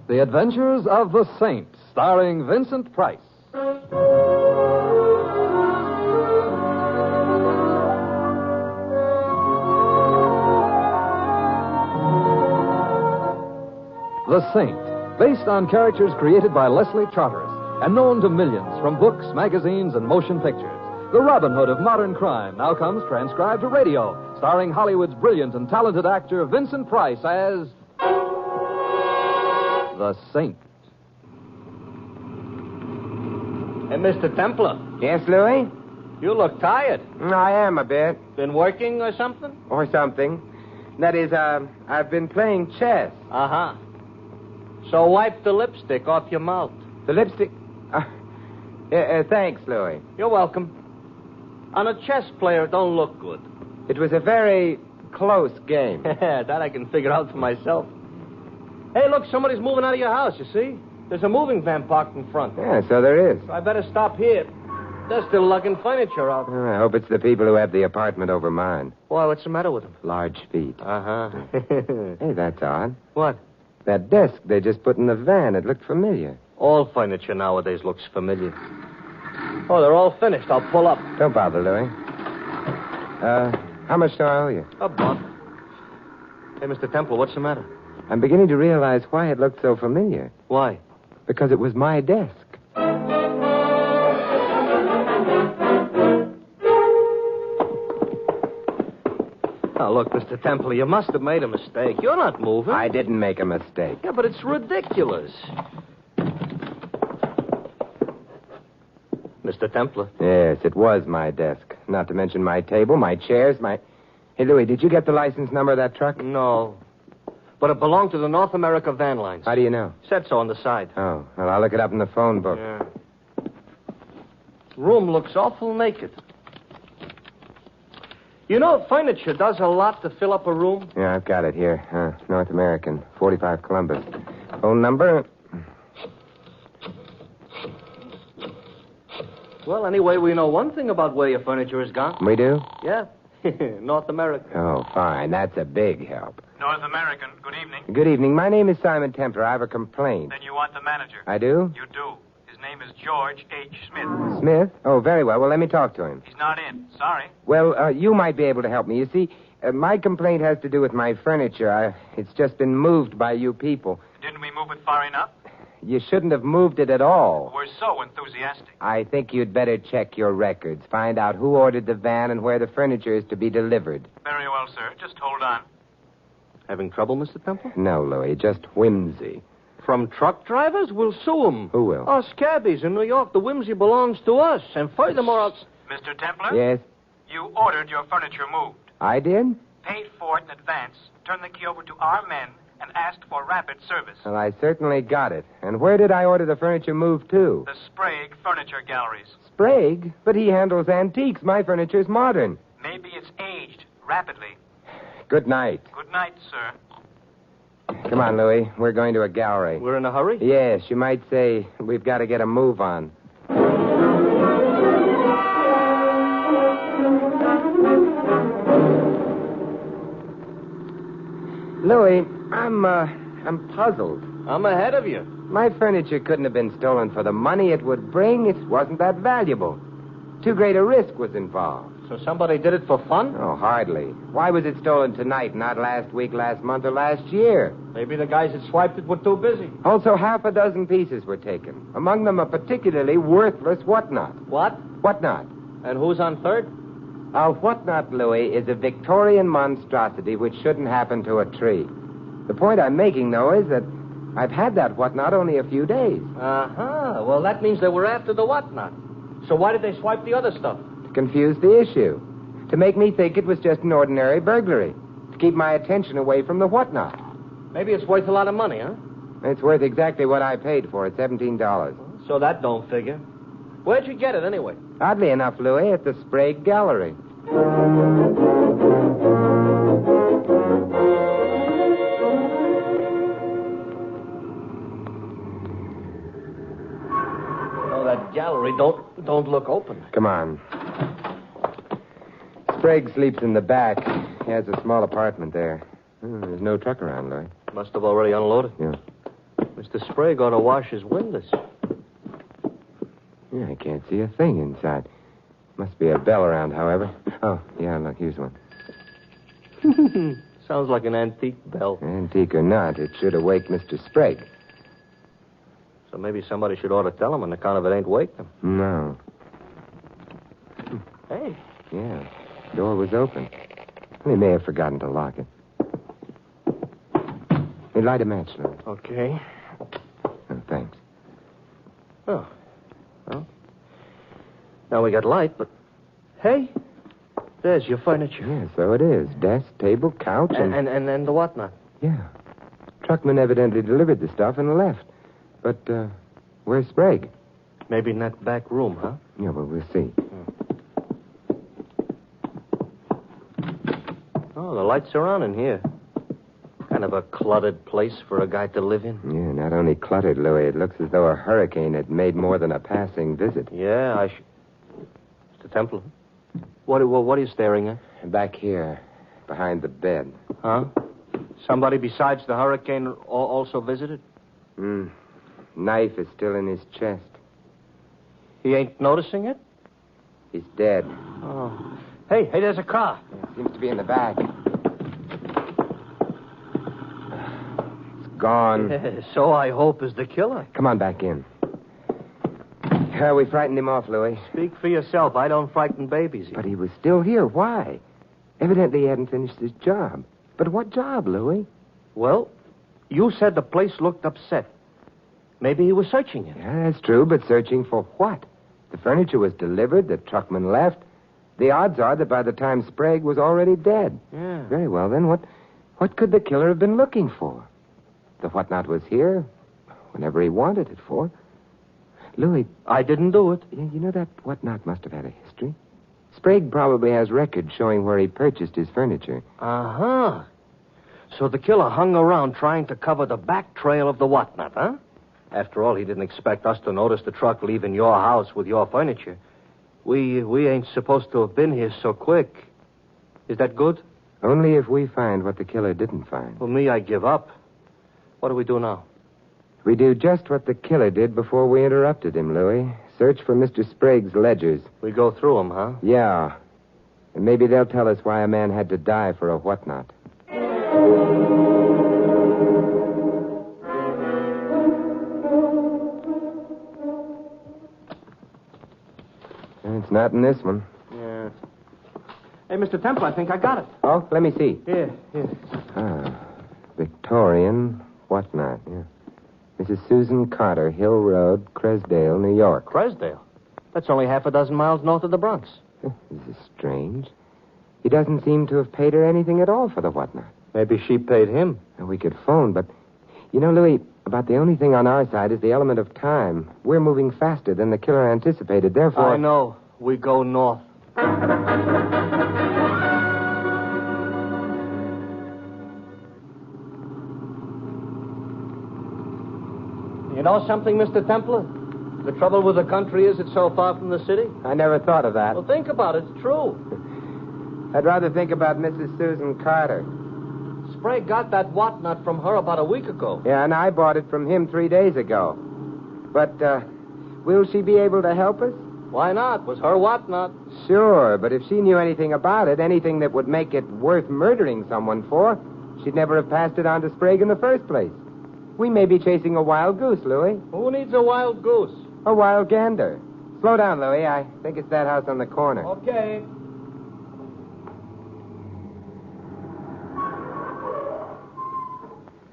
The Adventures of the Saint, starring Vincent Price. The Saint, based on characters created by Leslie Charteris and known to millions from books, magazines, and motion pictures. The Robin Hood of modern crime now comes transcribed to radio, starring Hollywood's brilliant and talented actor Vincent Price as the Saint. Hey, Mr. Templar. Yes, Louis? You look tired. I am a bit. Been working or something? Or something. That is, I've been playing chess. Uh-huh. So wipe the lipstick off your mouth. The lipstick... thanks, Louis. You're welcome. On a chess player, it don't look good. It was a very close game. That I can figure out for myself. Hey, look, somebody's moving out of your house, you see? There's a moving van parked in front. Yeah, so there is. So I better stop here. They're still lugging furniture out. I hope it's the people who have the apartment over mine. Why, what's the matter with them? Large feet. Uh-huh. Hey, that's odd. What? That desk they just put in the van, it looked familiar. All furniture nowadays looks familiar. Oh, they're all finished. I'll pull up. Don't bother, Louis. How much do I owe you? A buck. Hey, Mr. Temple, what's the matter? I'm beginning to realize why it looked so familiar. Why? Because it was my desk. Oh, look, Mr. Temple, you must have made a mistake. You're not moving. I didn't make a mistake. Yeah, but it's ridiculous. Mr. Templar. Yes, it was my desk. Not to mention my table, my chairs, my... Hey, Louis, did you get the license number of that truck? No. But it belonged to the North America Van Lines. How do you know? Said so on the side. Oh, well, I'll look it up in the phone book. Yeah. Room looks awful naked. You know, furniture does a lot to fill up a room. Yeah, I've got it here. North American, 45 Columbus. Phone number? Well, anyway, we know one thing about where your furniture has gone. We do? Yeah. North America. Oh, fine. That's a big help. North American, good evening. Good evening. My name is Simon Templar. I have a complaint. Then you want the manager. I do? You do. His name is George H. Smith. Smith? Oh, very well. Well, let me talk to him. He's not in. Sorry. Well, you might be able to help me. You see, my complaint has to do with my furniture. It's just been moved by you people. Didn't we move it far enough? You shouldn't have moved it at all. We're so enthusiastic. I think you'd better check your records. Find out who ordered the van and where the furniture is to be delivered. Very well, sir. Just hold on. Having trouble, Mr. Temple? No, Louis, just whimsy. From truck drivers? We'll sue them. Who will? Us cabbies in New York. The whimsy belongs to us. And furthermore, Mr. Templar? Yes, You ordered your furniture moved. I did? Paid for it in advance, turned the key over to our men, and asked for rapid service. Well, I certainly got it. And where did I order the furniture moved to? The Sprague Furniture Galleries. Sprague? But he handles antiques. My furniture's modern. Maybe it's aged rapidly. Good night. Good night, sir. Come on, Louis. We're going to a gallery. we're in a hurry? Yes, you might say we've got to get a move on. Louis, I'm puzzled. I'm ahead of you. My furniture couldn't have been stolen for the money it would bring. It wasn't that valuable. Too great a risk was involved. So somebody did it for fun? Oh, hardly. Why was it stolen tonight, not last week, last month, or last year? Maybe the guys that swiped it were too busy. Also, half a dozen pieces were taken. Among them, a particularly worthless whatnot. What? Whatnot? And who's on third? A whatnot, Louis, is a Victorian monstrosity which shouldn't happen to a tree. The point I'm making, though, is that I've had that whatnot only a few days. Uh-huh. Well, that means they were after the whatnot. So why did they swipe the other stuff? To confuse the issue. To make me think it was just an ordinary burglary. To keep my attention away from the whatnot. Maybe it's worth a lot of money, huh? It's worth exactly what I paid for it, $17. So that don't figure. Where'd you get it, anyway? Oddly enough, Louis, at the Sprague Gallery. Oh, that gallery don't look open. Come on. Sprague sleeps in the back. He has a small apartment there. There's no truck around, Louis. Must have already unloaded. Yeah. Mr. Sprague ought to wash his windows. Yeah, I can't see a thing inside. Must be a bell around, however. Oh, yeah, look, here's one. Sounds like an antique bell. Antique or not, it should awake Mr. Sprague. So maybe somebody should ought to tell him on account of it ain't waked him. No. Hey. Yeah, door was open. He may have forgotten to lock it. Hey, light a match, Lou. Okay. Oh, thanks. Oh. Well, now we got light, but... Hey, there's your furniture. Yeah, so it is. Desk, table, couch, and... And the whatnot. Yeah. Truckman evidently delivered the stuff and left. But, where's Sprague? Maybe in that back room, huh? Yeah, well, we'll see. Oh, the lights are on in here. Kind of a cluttered place for a guy to live in. Yeah, not only cluttered, Louis. It looks as though a hurricane had made more than a passing visit. Yeah, Mr. Temple, what are you staring at? Back here, behind the bed. Huh? Somebody besides the hurricane also visited? Knife is still in his chest. He ain't noticing it? He's dead. Oh. Hey, there's a car. Yeah, seems to be in the back. It's gone. Yeah, so I hope is the killer. Come on back in. We frightened him off, Louis. Speak for yourself. I don't frighten babies. But he was still here. Why? Evidently he hadn't finished his job. But what job, Louis? Well, you said the place looked upset. Maybe he was searching it. Yeah, that's true, but searching for what? The furniture was delivered, the truckman left. The odds are that by the time Sprague was already dead. Yeah. Very well, then, what could the killer have been looking for? The whatnot was here whenever he wanted it for. Louis... I didn't do it. You know that whatnot must have had a history. Sprague probably has records showing where he purchased his furniture. Uh-huh. So the killer hung around trying to cover the back trail of the whatnot, huh? After all, he didn't expect us to notice the truck leaving your house with your furniture. We ain't supposed to have been here so quick. Is that good? Only if we find what the killer didn't find. Well, me, I give up. What do we do now? We do just what the killer did before we interrupted him, Louis. Search for Mr. Sprague's ledgers. We go through them, huh? Yeah. And maybe they'll tell us why a man had to die for a whatnot. It's not in this one. Yeah. Hey, Mr. Temple, I think I got it. Oh, let me see. Here. Ah, Victorian whatnot, yeah. Mrs. Susan Carter, Hill Road, Cresdale, New York. Cresdale? That's only half a dozen miles north of the Bronx. This is strange. He doesn't seem to have paid her anything at all for the whatnot. Maybe she paid him. And we could phone, but... You know, Louis, about the only thing on our side is the element of time. We're moving faster than the killer anticipated, therefore... I know. We go north. You know something, Mr. Templar? The trouble with the country is it's so far from the city. I never thought of that. Well, think about it. It's true. I'd rather think about Mrs. Susan Carter. Sprague got that whatnot from her about a week ago. Yeah, and I bought it from him 3 days ago. But, will she be able to help us? Why not? Was her whatnot. Sure, but if she knew anything about it, anything that would make it worth murdering someone for, she'd never have passed it on to Sprague in the first place. We may be chasing a wild goose, Louis. Who needs a wild goose? A wild gander. Slow down, Louis. I think it's that house on the corner. Okay.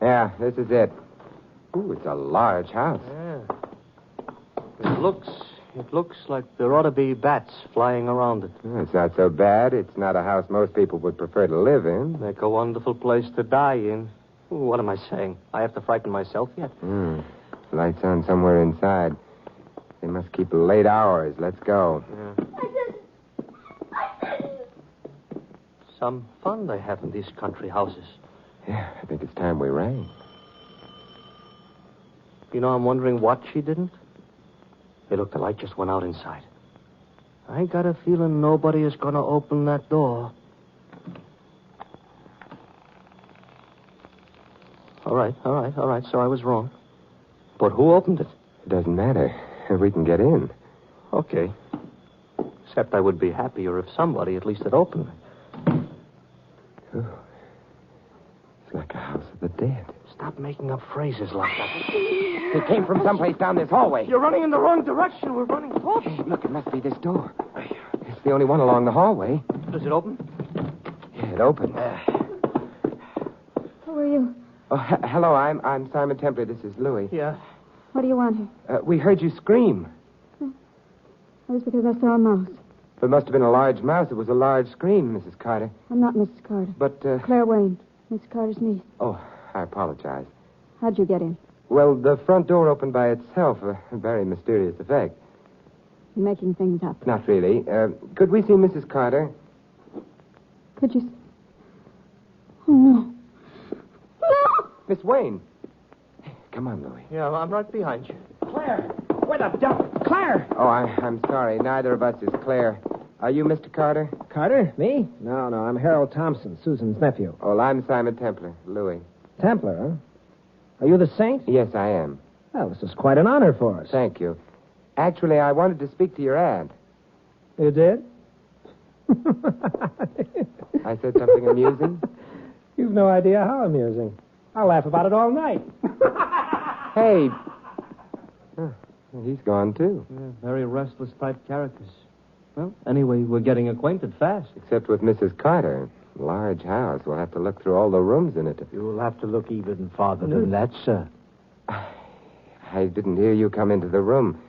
Yeah, this is it. Ooh, it's a large house. Yeah. It looks like there ought to be bats flying around it. It's not so bad. It's not a house most people would prefer to live in. Make a wonderful place to die in. Ooh, what am I saying? I have to frighten myself yet? Lights on somewhere inside. They must keep late hours. Let's go. Yeah. Some fun they have in these country houses. Yeah, I think it's time we rang. You know, I'm wondering what she didn't. Hey, look, the light just went out inside. I got a feeling nobody is going to open that door. All right. So I was wrong. But who opened it? It doesn't matter. We can get in. Okay. Except I would be happier if somebody at least had opened it. Oh. It's like a house of the dead. Stop making up phrases like that. It came from someplace down this hallway. You're running in the wrong direction. We're running close. Hey, look, it must be this door. It's the only one along the hallway. Does it open? Yeah, it opened. Who are you? Oh, hello, I'm Simon Templar. This is Louis. Yeah. What do you want here? We heard you scream. That was because I saw a mouse. It must have been a large mouse. It was a large scream, Mrs. Carter. I'm not Mrs. Carter. But, Claire Wayne, Miss Carter's niece. Oh, I apologize. How'd you get in? Well, the front door opened by itself. A very mysterious effect. You're making things up. Not really. Could we see Mrs. Carter? Could you... Oh, no. No! Miss Wayne. Come on, Louis. Yeah, I'm right behind you. Claire! Where the devil? Claire! Oh, I'm sorry. Neither of us is Claire. Are you Mr. Carter? Carter? Me? No, I'm Harold Thompson, Susan's nephew. Oh, I'm Simon Templar. Louis. Templar, huh? Are you the saint? Yes, I am. Well, this is quite an honor for us. Thank you. Actually, I wanted to speak to your aunt. You did? I said something amusing? You've no idea how amusing. I'll laugh about it all night. Hey. Oh, he's gone, too. Yeah, very restless type characters. Well, anyway, we're getting acquainted fast. Except with Mrs. Carter. Large house. We'll have to look through all the rooms in it. You'll have to look even farther than that, sir. I didn't hear you come into the room.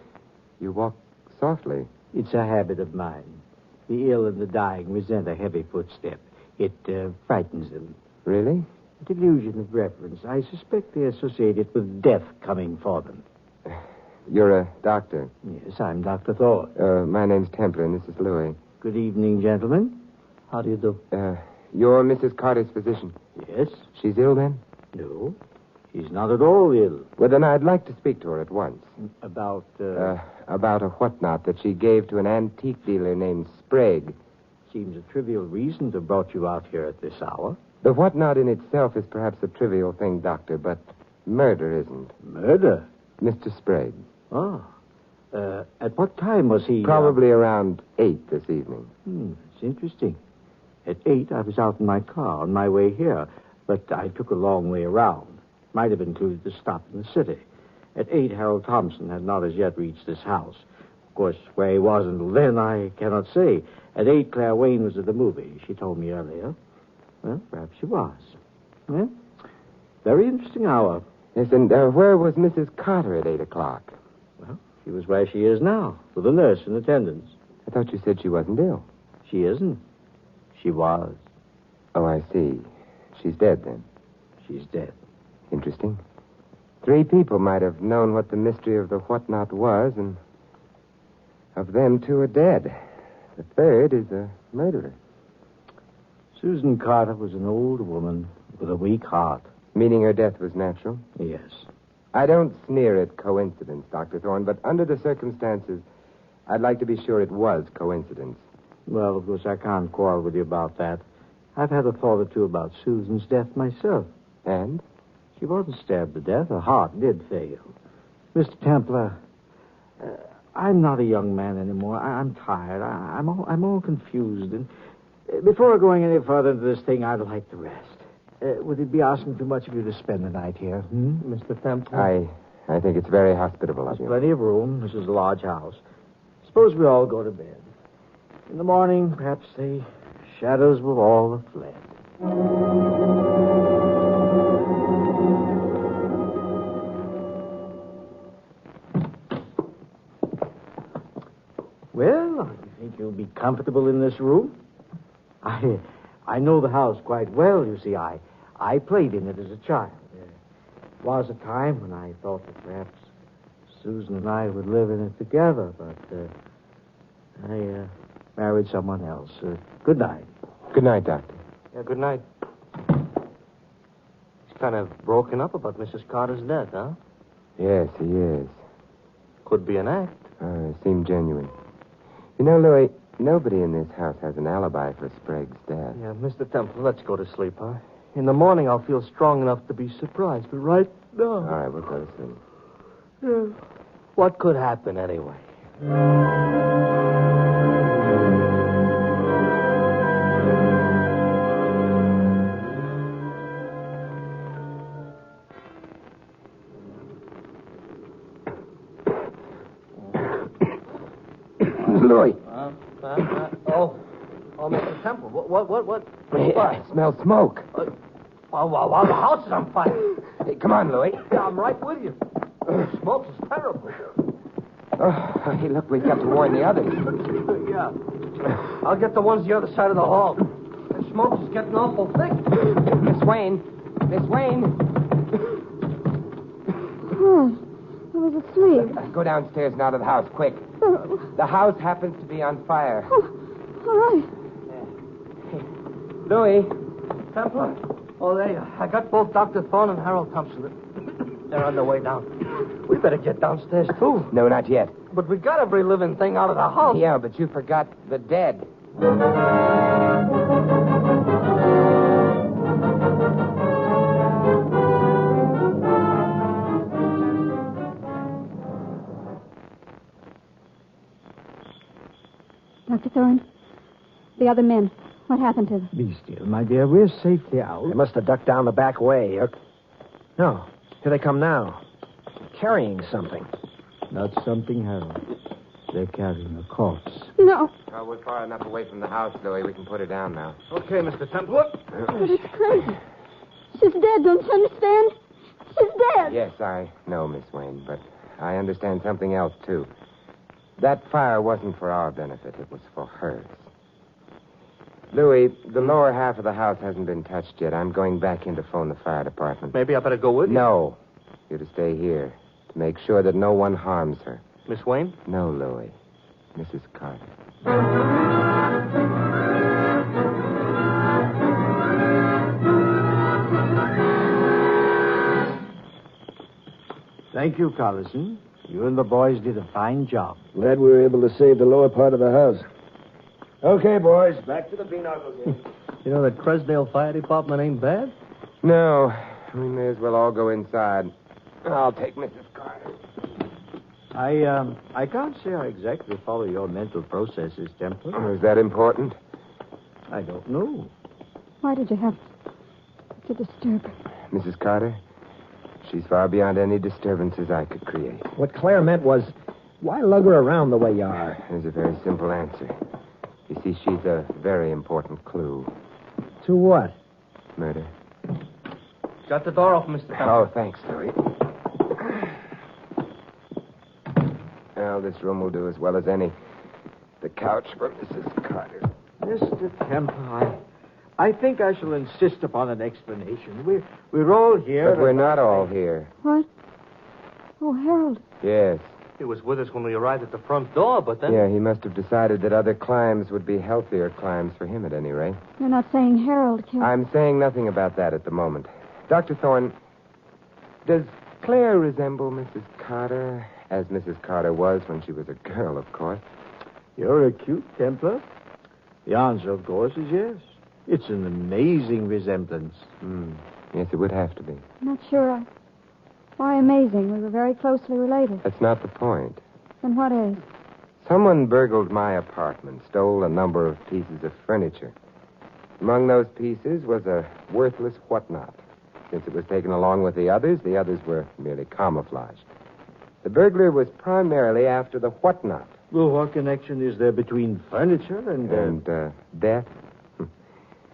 You walk softly. It's a habit of mine. The ill and the dying resent a heavy footstep. It frightens them. Really? A delusion of reverence. I suspect they associate it with death coming for them. You're a doctor. Yes, I'm Dr. Thor. My name's Templar, and this is Louis. Good evening, gentlemen. How do you do? You're Mrs. Carter's physician. Yes? She's ill, then? No. She's not at all ill. Well, then I'd like to speak to her at once. About, About a whatnot that she gave to an antique dealer named Sprague. Seems a trivial reason to have brought you out here at this hour. The whatnot in itself is perhaps a trivial thing, Doctor, but murder isn't. Murder? Mr. Sprague. Oh. At what time was he... Probably around 8 this evening. It's interesting. At 8, I was out in my car on my way here, but I took a long way around. Might have included the stop in the city. At 8, Harold Thompson had not as yet reached this house. Of course, where he was until then, I cannot say. At 8, Claire Wayne was at the movie. She told me earlier. Well, perhaps she was. Well, very interesting hour. Yes, and where was Mrs. Carter at 8 o'clock? Well, she was where she is now, with a nurse in attendance. I thought you said she wasn't ill. She isn't. She was. Oh, I see. She's dead, then. She's dead. Interesting. 3 people might have known what the mystery of the whatnot was, and of them 2 are dead. The 3rd is a murderer. Susan Carter was an old woman with a weak heart. Meaning her death was natural? Yes. I don't sneer at coincidence, Dr. Thorne, but under the circumstances, I'd like to be sure it was coincidence. Well, of course, I can't quarrel with you about that. I've had a thought or two about Susan's death myself. And? She wasn't stabbed to death. Her heart did fail. Mr. Templar, I'm not a young man anymore. I'm tired. I'm all confused. And before going any further into this thing, I'd like to rest. Would it be asking too much of you to spend the night here, Mr. Templar? I think it's very hospitable of you. Plenty of room. This is a large house. Suppose we all go to bed. In the morning, perhaps the shadows will all have fled. Well, you think you'll be comfortable in this room? I know the house quite well, you see. I played in it as a child. There was a time when I thought that perhaps Susan and I would live in it together, but I married someone else. Good night. Good night, Doctor. Yeah, good night. He's kind of broken up about Mrs. Carter's death, huh? Yes, he is. Could be an act. Seemed genuine. You know, Louis, nobody in this house has an alibi for Sprague's death. Yeah, Mr. Temple, let's go to sleep, huh? In the morning, I'll feel strong enough to be surprised, but right now... All right, we'll go to sleep. What could happen anyway? Louis. Oh, Mr. Temple, what? I smell smoke. The house is on fire. Hey, come on, Louis. Yeah, I'm right with you. Smoke is terrible. Oh, hey, look, we've got to warn the others. Yeah. I'll get the ones the other side of the hall. The smoke is getting awful thick. Miss Wayne. Miss Wayne. Oh, I was asleep. Go downstairs and out of the house, quick. The house happens to be on fire. Oh, all right. Louis. Temple? Oh, there you are. I got both Dr. Thorne and Harold Thompson. They're on their way down. We better get downstairs, too. No, not yet. But we got every living thing out of the house. Yeah, but you forgot the dead. Dr. Thorne, the other men, what happened to them? Be still, my dear. We're safely out. They must have ducked down the back way. No, here they come now. Carrying something. Not something, Harold. They're carrying a corpse. No. Oh, we're far enough away from the house, Louis. We can put her down now. Okay, Mr. Temple. But it's crazy. She's dead, don't you understand? She's dead. Yes, I know, Miss Wayne, but I understand something else, too. That fire wasn't for our benefit. It was for hers. Louis, the lower half of the house hasn't been touched yet. I'm going back in to phone the fire department. Maybe I better go with you. No. You're to stay here to make sure that no one harms her. Miss Wayne? No, Louis. Mrs. Carter. Thank you, Collison. You and the boys did a fine job. Glad we were able to save the lower part of the house. Okay, boys, back to the pinochle game. You know that Cresdale Fire Department ain't bad? No. We may as well all go inside. I'll take Mrs. Carter. I can't say I exactly follow your mental processes, Templar. Oh, is that important? I don't know. Why did you have to disturb her? Mrs. Carter, she's far beyond any disturbances I could create. What Claire meant was, why lug her around the way you are? There's a very simple answer. You see, she's a very important clue. To what? Murder. Got the door open, Mr. Temple. Oh, thanks, Louis. Well, this room will do as well as any. The couch for Mrs. Carter. Mr. Temple, I think I shall insist upon an explanation. We're all here. But we're not all here. What? Oh, Harold. Yes. He was with us when we arrived at the front door, but then... Yeah, he must have decided that other climbs would be healthier climbs for him at any rate. You're not saying Harold killed... I'm saying nothing about that at the moment. Dr. Thorne, does Claire resemble Mrs. Carter as Mrs. Carter was when she was a girl, of course? You're a cute Templar. The answer, of course, is yes. It's an amazing resemblance. Yes, it would have to be. I'm not sure. Why amazing? We were very closely related. That's not the point. Then what is? Someone burgled my apartment, stole a number of pieces of furniture. Among those pieces was a worthless whatnot. Since it was taken along with the others were merely camouflaged. The burglar was primarily after the whatnot. Well, what connection is there between furniture and... Death?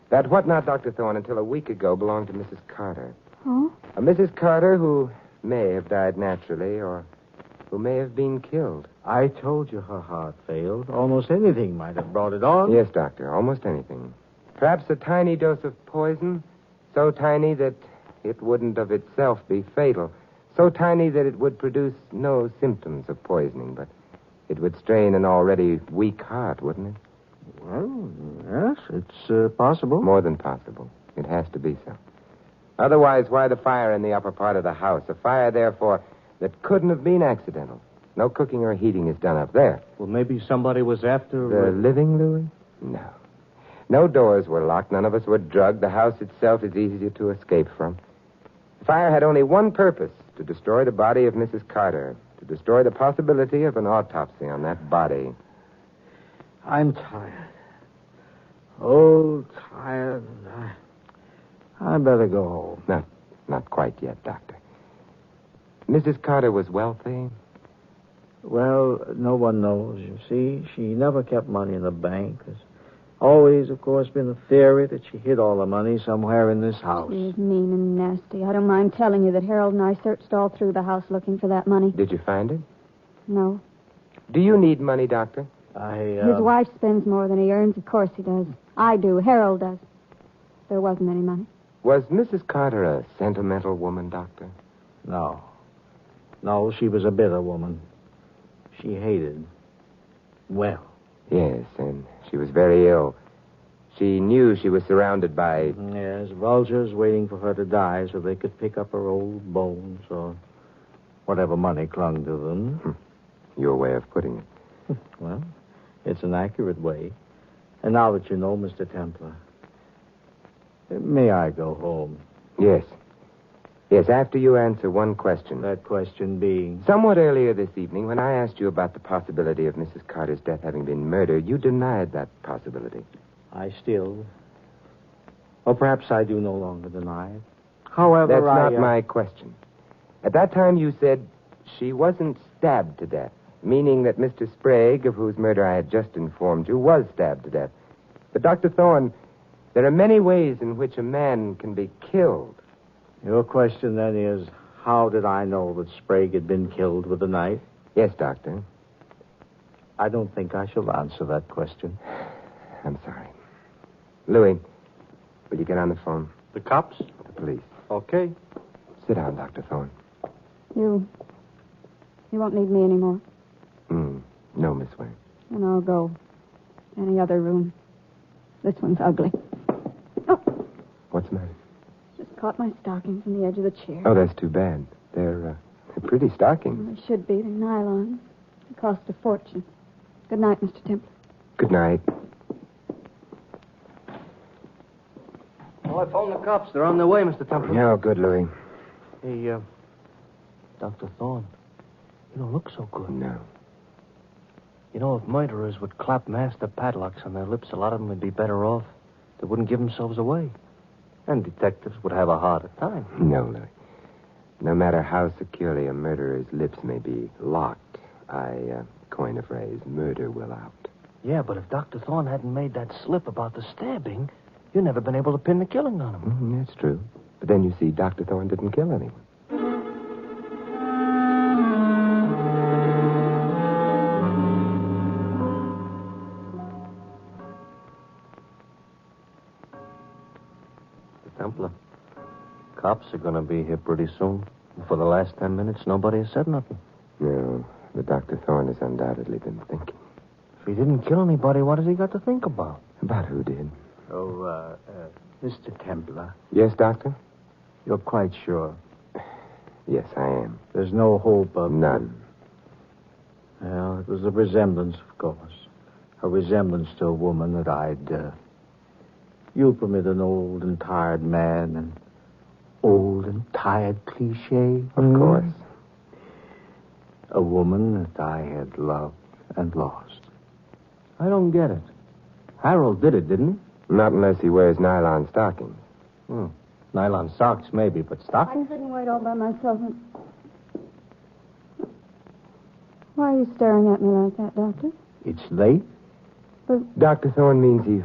That whatnot, Dr. Thorne, until a week ago belonged to Mrs. Carter. Oh? A Mrs. Carter who may have died naturally or who may have been killed. I told you her heart failed. Almost anything might have brought it on. Yes, Doctor, almost anything. Perhaps a tiny dose of poison, so tiny that it wouldn't of itself be fatal, so tiny that it would produce no symptoms of poisoning, but it would strain an already weak heart, wouldn't it? Well, yes, it's possible. More than possible. It has to be so. Otherwise, why the fire in the upper part of the house? A fire, therefore, that couldn't have been accidental. No cooking or heating is done up there. Well, maybe somebody was after... The living, Louis? No. No doors were locked. None of us were drugged. The house itself is easy to escape from. Fire had only one purpose, to destroy the body of Mrs. Carter, to destroy the possibility of an autopsy on that body. I'm tired. Oh, tired. I better go home. Not quite yet, Doctor. Mrs. Carter was wealthy? Well, no one knows, you see. She never kept money in the bank. There's always, of course, been a theory that she hid all the money somewhere in this house. She's mean and nasty. I don't mind telling you that Harold and I searched all through the house looking for that money. Did you find it? No. Do you need money, Doctor? His wife spends more than he earns. Of course he does. I do. Harold does. There wasn't any money. Was Mrs. Carter a sentimental woman, Doctor? No. No, she was a bitter woman. She hated. Well. Yes, and she was very ill. She knew she was surrounded by... Yes, vultures waiting for her to die so they could pick up her old bones or whatever money clung to them. Your way of putting it. Well, it's an accurate way. And now that you know, Mr. Templar, may I go home? Yes. Yes, after you answer one question. That question being? Somewhat earlier this evening, when I asked you about the possibility of Mrs. Carter's death having been murder, you denied that possibility. I still... Or perhaps I do no longer deny it. However, That's not my question. At that time, you said she wasn't stabbed to death, meaning that Mr. Sprague, of whose murder I had just informed you, was stabbed to death. But, Dr. Thorne, there are many ways in which a man can be killed. Your question, then, is, how did I know that Sprague had been killed with a knife? Yes, Doctor. I don't think I shall answer that question. I'm sorry. Louis, will you get on the phone? The cops? The police. Okay. Sit down, Dr. Thorne. You won't need me anymore. No, Miss Wayne. And I'll go. Any other room. This one's ugly. Oh, What's the matter? just caught my stockings in the edge of the chair. Oh, that's too bad. They're pretty stockings. They should be. They're nylon. They cost a fortune. Good night, Mr. Templar. Good night. Well, I phoned the cops. They're on their way, Mr. Templar. No, good, Louis. Hey, Dr. Thorne, you don't look so good. No. You know, if murderers would clap master padlocks on their lips, a lot of them would be better off. They wouldn't give themselves away. And detectives would have a harder time. No, Louis. No matter how securely a murderer's lips may be locked, I coin a phrase, murder will out. Yeah, but if Dr. Thorne hadn't made that slip about the stabbing, you'd never been able to pin the killing on him. That's true. But then you see, Dr. Thorne didn't kill anyone. Templar, cops are going to be here pretty soon. For the last 10 minutes, nobody has said nothing. No, but Dr. Thorne has undoubtedly been thinking. If he didn't kill anybody, what has he got to think about? About who did? Oh, Mr. Templar, Yes, Doctor? you're quite sure? Yes, I am. There's no hope of... None. Well, it was a resemblance, of course. A resemblance to a woman that I'd... You'll permit an old and tired man an old and tired cliche? Of course. A woman that I had loved and lost. I don't get it. Harold did it, didn't Not unless he wears nylon stockings. he? Nylon socks, maybe, but I stockings? can sit and wait all by myself. Why are you staring at me like that, Doctor? It's late? Dr. Thorne means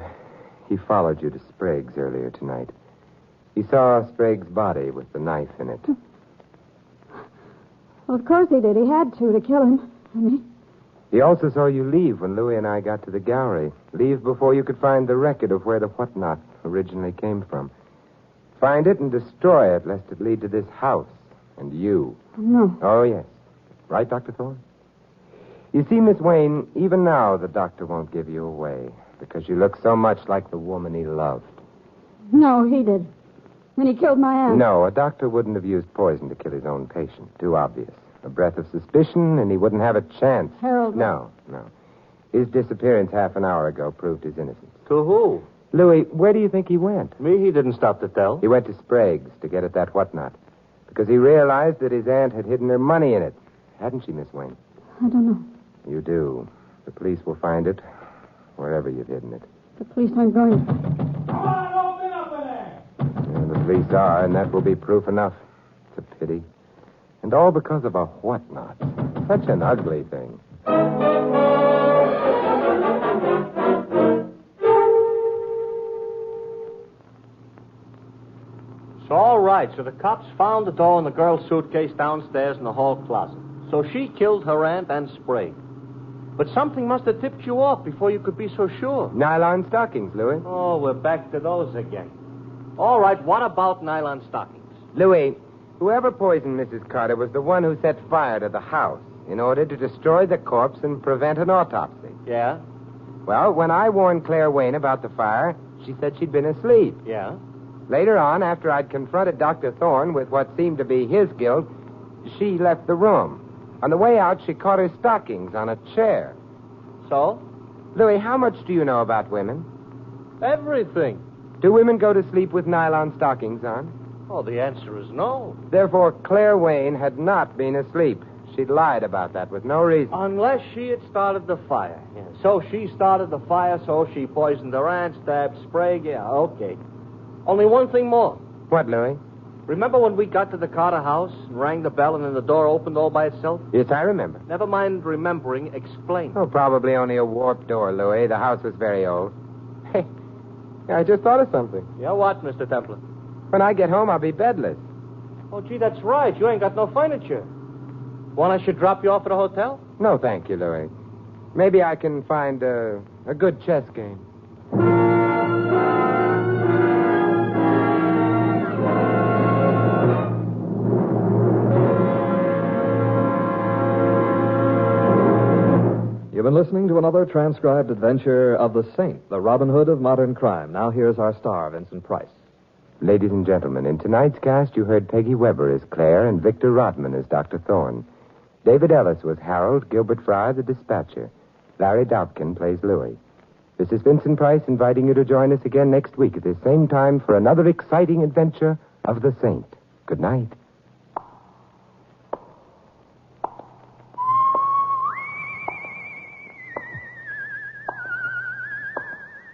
he followed you to Sprague's earlier tonight. He saw Sprague's body with the knife in it. Well, of course he did. He had to kill him. I mean, He also saw you leave when Louis and I got to the gallery. Leave before you could find the record of where the whatnot originally came from. Find it and destroy it, lest it lead to this house and you. no. Oh, yes. Right, Dr. Thorne? You see, Miss Wayne, even now the doctor won't give you away because you look so much like the woman he loved. No, he did. When he killed my aunt. No, a doctor wouldn't have used poison to kill his own patient. Too obvious. A breath of suspicion, and he wouldn't have a chance. Harold. No. His disappearance half an hour ago proved his innocence. To who? Louis, where do you think he went? Me, he didn't stop to tell. He went to Sprague's to get at that whatnot. Because he realized that his aunt had hidden her money in it. Hadn't she, Miss Wayne? I don't know. You do. The police will find it wherever you've hidden it. The police aren't going to. Come on, open up in there! Yeah, the police are, and that will be proof enough. It's a pity. And all because of a whatnot. Such an ugly thing. So, all right. So the cops found the doll in the girl's suitcase downstairs in the hall closet. So she killed her aunt and Sprague. But something must have tipped you off before you could be so sure. Nylon stockings, Louis. Oh, we're back to those again. All right, what about nylon stockings? Louis, whoever poisoned Mrs. Carter was the one who set fire to the house in order to destroy the corpse and prevent an autopsy. Yeah? Well, when I warned Claire Wayne about the fire, she said she'd been asleep. Yeah? Later on, after I'd confronted Dr. Thorne with what seemed to be his guilt, she left the room. On the way out, she caught her stockings on a chair. So? Louis, how much do you know about women? Everything. Do women go to sleep with nylon stockings on? Oh, the answer is no. Therefore, Claire Wayne had not been asleep. She'd lied about that with no reason. Unless she had started the fire. Yeah. So she started the fire, so she poisoned her aunt, stabbed Sprague. Yeah, okay. Only one thing more. What, Louis? Remember when we got to the Carter house and rang the bell and then the door opened all by itself? Yes, I remember. Never mind remembering, explain. Oh, probably only a warped door, Louis. The house was very old. Hey, I just thought of something. Yeah, what, Mr. Templar? When I get home, I'll be bedless. Oh, gee, that's right. You ain't got no furniture. Want I should drop you off at a hotel? No, thank you, Louis. Maybe I can find a good chess game. You've been listening to another transcribed adventure of the Saint, the Robin Hood of modern crime. Now here's our star, Vincent Price. Ladies and gentlemen, in tonight's cast, you heard Peggy Weber as Claire and Victor Rodman as Dr. Thorne. David Ellis was Harold, Gilbert Fry, the dispatcher. Larry Dobkin plays Louis. This is Vincent Price inviting you to join us again next week at the same time for another exciting adventure of the Saint. Good night.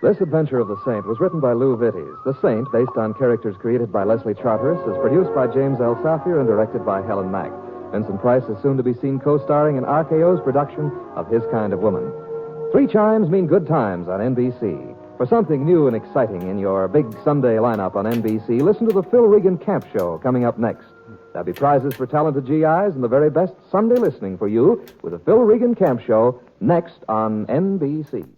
This adventure of the Saint was written by Lou Vitties. The Saint, based on characters created by Leslie Charteris, is produced by James L. Safier and directed by Helen Mack. Vincent Price is soon to be seen co-starring in RKO's production of His Kind of Woman. 3 chimes mean good times on NBC. For something new and exciting in your big Sunday lineup on NBC, listen to the Phil Regan Camp Show coming up next. There'll be prizes for talented GIs and the very best Sunday listening for you with the Phil Regan Camp Show next on NBC.